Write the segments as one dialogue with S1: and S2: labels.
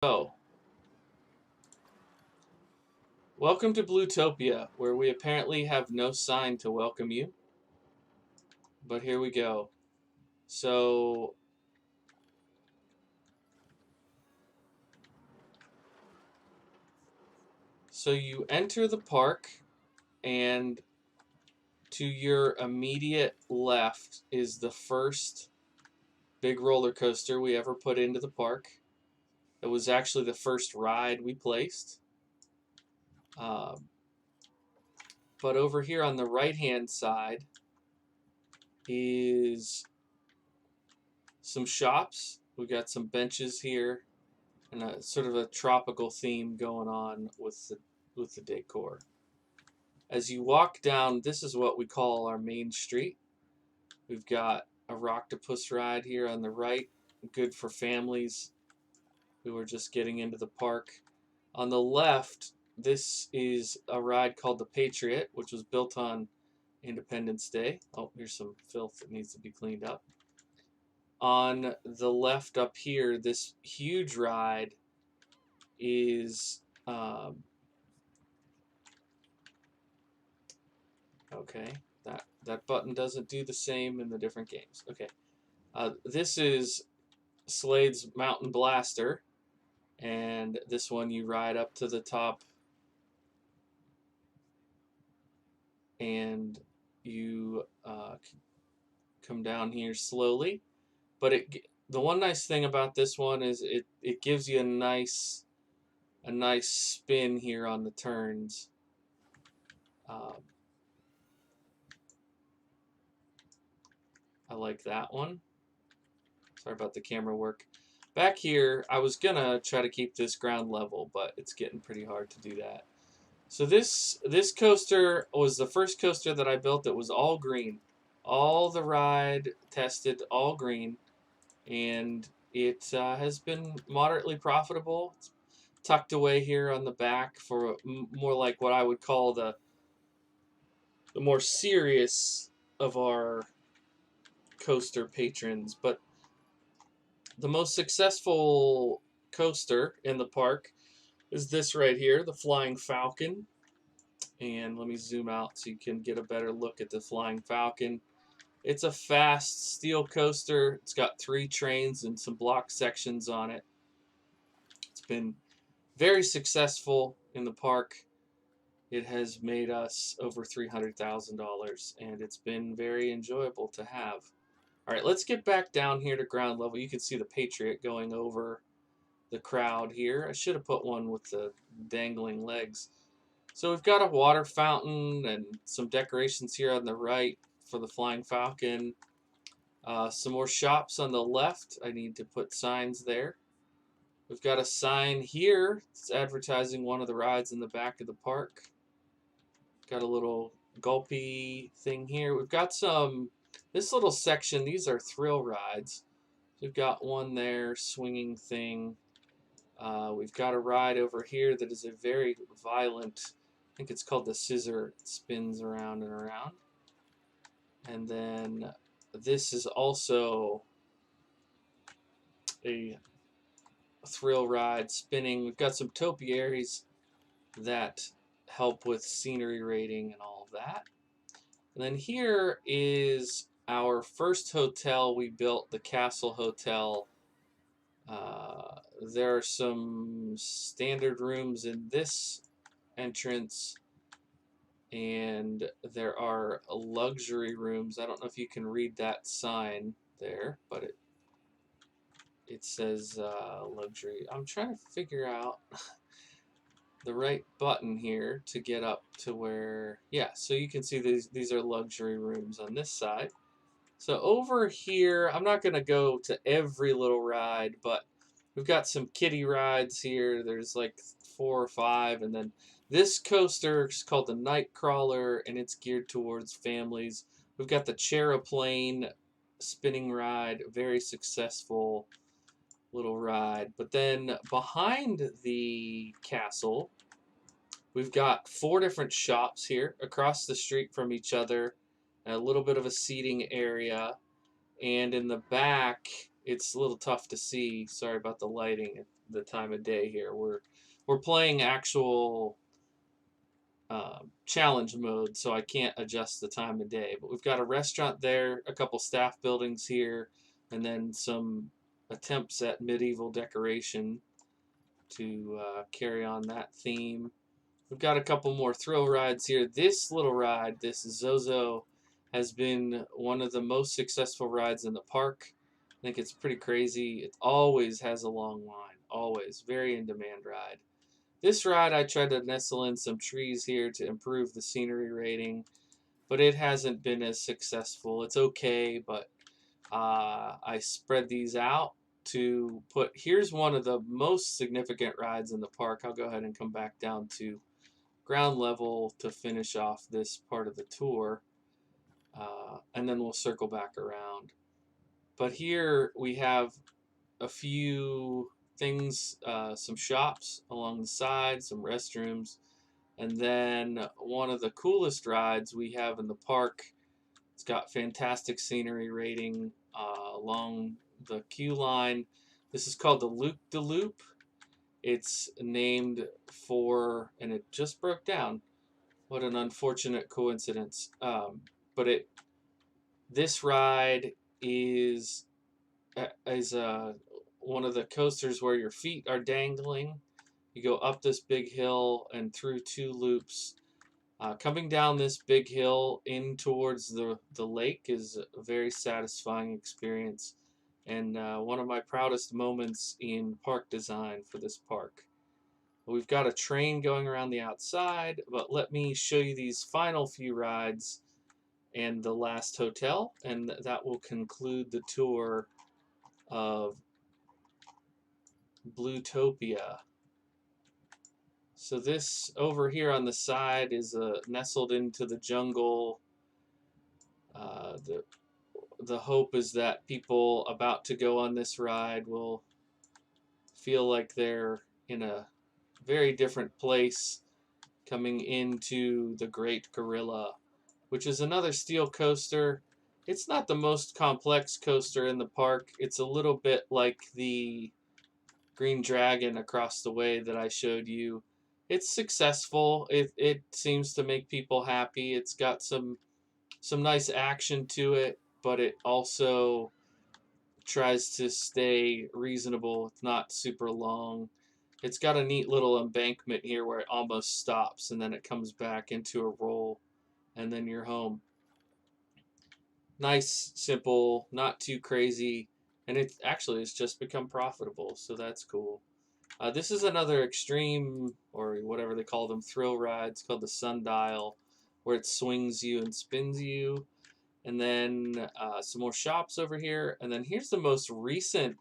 S1: Oh, welcome to Bluetopia, where we apparently have no sign to welcome you, but here we go. So, so you enter the park, and to your immediate left is the first big roller coaster we ever put into the park. It was actually the first ride we placed. Um, but over here on the right-hand side is some shops. We got some benches here and a sort of a tropical theme going on with the decor. As you walk down, this is what we call our main street. We've got a Rocktopus ride here on the right, good for families who are just getting into the park. On the left, this is a ride called the Patriot, which was built on Independence Day. Oh, here's some filth that needs to be cleaned up. On the left up here, this huge ride is okay. That button doesn't do the same in the different games. Okay. This is Slade's Mountain Blaster, and this one you ride up to the top, and you come down here slowly. But the one nice thing about this one is it gives you a nice spin here on the turns. Um, I like that one. Sorry about the camera work. Back here, I was gonna try to keep this ground level, but it's getting pretty hard to do that. So this coaster was the first coaster that I built that was all green. All the ride tested all green, and it has been moderately profitable. It's tucked away here on the back for more like what I would call the more serious of our coaster patrons. But the most successful coaster in the park is this right here, the Flying Falcon. And let me zoom out so you can get a better look at the Flying Falcon. It's a fast steel coaster. It's got 3 trains and some block sections on it. It's been very successful in the park. It has made us over $300,000, and it's been very enjoyable to have. All right, let's get back down here to ground level. You can see the Patriot going over the crowd here. I should have put one with the dangling legs. So we've got a water fountain and some decorations here on the right for the Flying Falcon. Some more shops on the left. I need to put signs there. We've got a sign here. It's advertising one of the rides in the back of the park. Got a little gulpy thing here. We've got this little section. These are thrill rides. We've got one there, swinging thing. We've got a ride over here that is a very violent, I think it's called the scissor. It spins around and around. And then this is also a thrill ride spinning. We've got some topiaries that help with scenery rating and all of that. And then here is our first hotel we built, the Castle Hotel. There are some standard rooms in this entrance, and there are luxury rooms. I don't know if you can read that sign there, but it says luxury. I'm trying to figure out the right button here to get up to where, yeah, so you can see these are luxury rooms on this side. So over here, I'm not going to go to every little ride, but we've got some kiddie rides here. There's like 4 or 5, and then this coaster is called the Nightcrawler, and it's geared towards families. We've got the Chairplane spinning ride, very successful little ride. But then behind the castle, we've got 4 different shops here across the street from each other, a little bit of a seating area, and in the back, it's a little tough to see. Sorry about the lighting. the time of day here. We're playing actual challenge mode, so I can't adjust the time of day. But we've got a restaurant there, a couple staff buildings here, and then some attempts at medieval decoration to carry on that theme. We've got a couple more thrill rides here. This little ride, this Zozo, has been one of the most successful rides in the park. I think it's pretty crazy. It always has a long line, always. Very in demand ride. This ride, I tried to nestle in some trees here to improve the scenery rating, but it hasn't been as successful. It's okay, but I spread these out to put. Here's one of the most significant rides in the park. I'll go ahead and come back down to ground level to finish off this part of the tour, and then we'll circle back around. But here we have a few things, some shops along the side, some restrooms, and then one of the coolest rides we have in the park. It's got fantastic scenery rating along the queue line. This is called the Loop de Loop. It's named for, and it just broke down. What an unfortunate coincidence. But this ride is one of the coasters where your feet are dangling. You go up this big hill and through two loops. Coming down this big hill in towards the lake is a very satisfying experience, and one of my proudest moments in park design for this park. We've got a train going around the outside, but let me show you these final few rides and the last hotel, and that will conclude the tour of Bluetopia. So this over here on the side is nestled into the jungle. The hope is that people about to go on this ride will feel like they're in a very different place coming into the Great Gorilla, which is another steel coaster. It's not the most complex coaster in the park. It's a little bit like the Green Dragon across the way that I showed you. It's successful. It seems to make people happy. It's got some nice action to it, but it also tries to stay reasonable. It's not super long. It's got a neat little embankment here where it almost stops and then it comes back into a roll and then you're home. Nice, simple, not too crazy, and it's just become profitable, so that's cool. This is another extreme, or whatever they call them, thrill ride. It's called the Sundial, where it swings you and spins you. And then some more shops over here. And then here's the most recent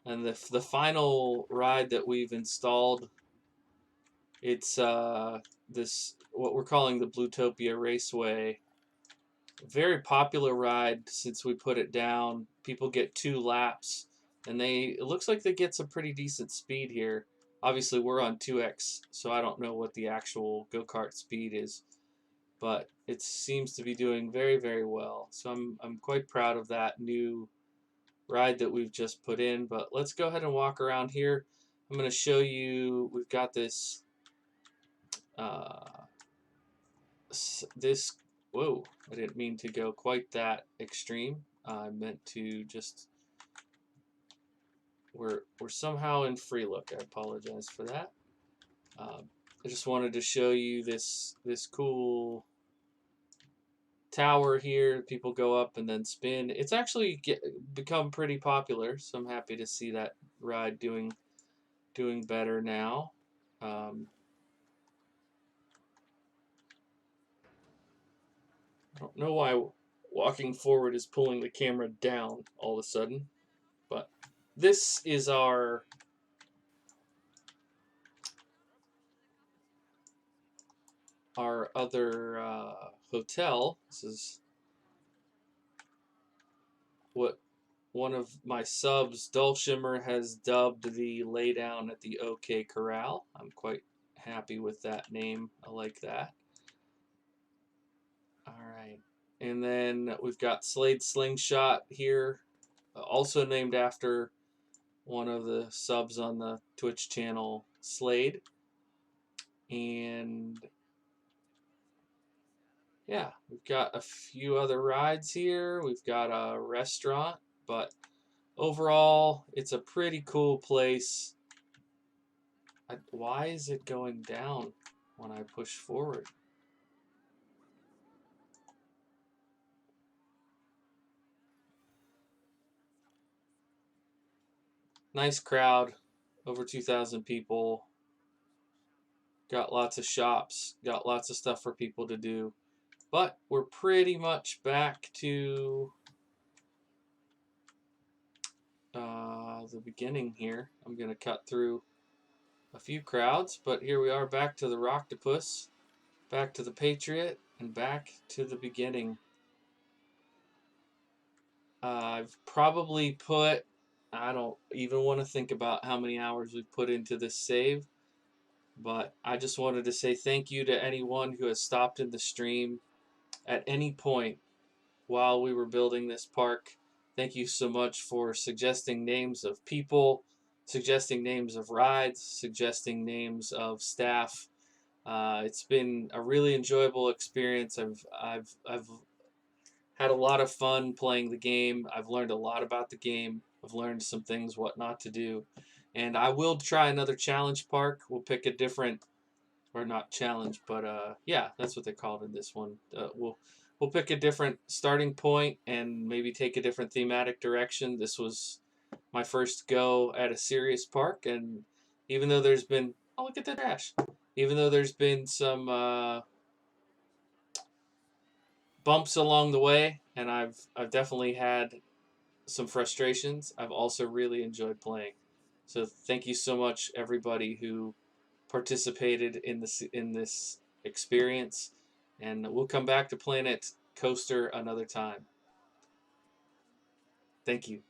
S1: and the final ride that we've installed. It's this, what we're calling the Bluetopia Raceway. Very popular ride since we put it down. People get 2 laps, and it looks like they get some pretty decent speed here. Obviously, we're on 2x, so I don't know what the actual go-kart speed is, but it seems to be doing very, very well. So I'm quite proud of that new ride that we've just put in. But let's go ahead and walk around here. I'm going to show you, we've got this this, whoa, I didn't mean to go quite that extreme. I meant to just, we're somehow in free look. I apologize for that. I just wanted to show you this cool tower here. People go up and then spin. It's actually become pretty popular, so I'm happy to see that ride doing better now. I don't know why walking forward is pulling the camera down all of a sudden, but this is our other hotel. This is what one of my subs, Dulcimer, has dubbed the laydown at the OK Corral. I'm quite happy with that name. I like that. All right. And then we've got Slade Slingshot here, also named after one of the subs on the Twitch channel, Slade. And yeah, we've got a few other rides here. We've got a restaurant, but overall, it's a pretty cool place. Why is it going down when I push forward? Nice crowd, over 2,000 people. Got lots of shops, got lots of stuff for people to do. But we're pretty much back to the beginning here. I'm going to cut through a few crowds, but here we are back to the Rocktopus, back to the Patriot, and back to the beginning. I've probably put, I don't even want to think about how many hours we've put into this save, but I just wanted to say thank you to anyone who has stopped in the stream at any point while we were building this park. Thank you so much for suggesting names of people, suggesting names of rides, suggesting names of staff. It's been a really enjoyable experience. I've had a lot of fun playing the game. I've learned a lot about the game. I've learned some things what not to do, and I will try another challenge park. We'll pick a different, or not challenge, but yeah, that's what they called in this one. We'll pick a different starting point and maybe take a different thematic direction. This was my first go at a serious park, and even though there's been, oh, look at the trash, even though there's been some bumps along the way, and I've definitely had some frustrations, I've also really enjoyed playing. So thank you so much, everybody who participated in this experience, and we'll come back to Planet Coaster another time. Thank you.